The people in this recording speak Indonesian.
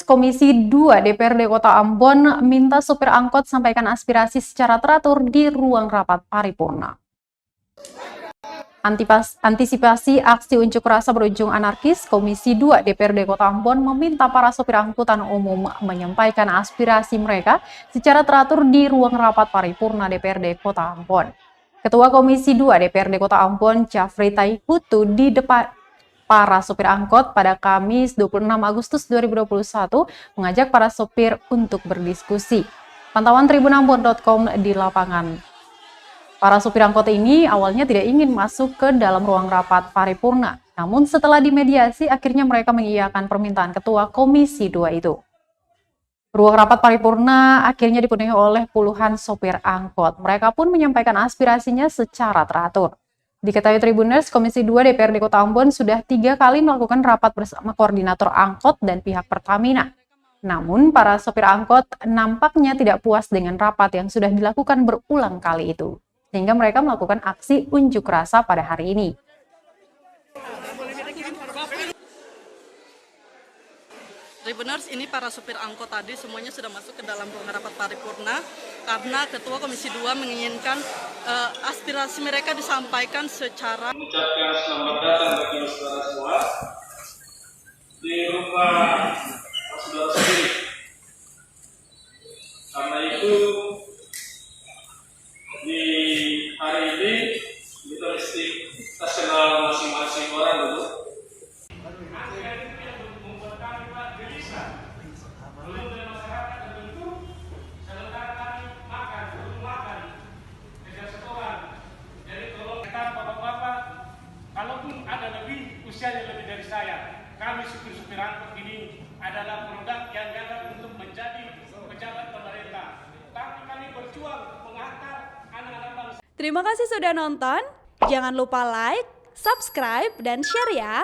Komisi 2 DPRD Kota Ambon minta supir angkot sampaikan aspirasi secara teratur di ruang rapat paripurna. Antisipasi aksi unjuk rasa berujung anarkis, Komisi 2 DPRD Kota Ambon meminta para sopir angkutan umum menyampaikan aspirasi mereka secara teratur di ruang rapat paripurna DPRD Kota Ambon. Ketua Komisi 2 DPRD Kota Ambon, Jafri Taihutu, di depan para sopir angkot pada Kamis 26 Agustus 2021 mengajak para sopir untuk berdiskusi. Pantauan tribunambon.com di lapangan. Para sopir angkot ini awalnya tidak ingin masuk ke dalam ruang rapat paripurna, namun setelah dimediasi akhirnya mereka mengiyakan permintaan Ketua Komisi 2 itu. Ruang rapat paripurna akhirnya dipenuhi oleh puluhan sopir angkot. Mereka pun menyampaikan aspirasinya secara teratur. Diketahui Tribuners, Komisi 2 DPRD Kota Ambon sudah 3 kali melakukan rapat bersama koordinator angkot dan pihak Pertamina. Namun, para sopir angkot nampaknya tidak puas dengan rapat yang sudah dilakukan berulang kali itu, sehingga mereka melakukan aksi unjuk rasa pada hari ini. Tribuners, ini para supir angkot tadi semuanya sudah masuk ke dalam ruang rapat paripurna karena Ketua Komisi 2 menginginkan aspirasi mereka disampaikan secara. Mengucapkan selamat datang bagi saudara semua di rumah saudara sendiri. Karena itu di hari ini kita mesti kenal masing-masing orang dulu. Kalaupun ada usianya lebih dari saya, kami supir-supir angkot ini adalah produk yang gagal untuk menjadi pejabat pemerintah. Tapi kami berjuang menghantar anak-anak bangsa. Terima kasih sudah nonton. Jangan lupa like, subscribe, dan share ya.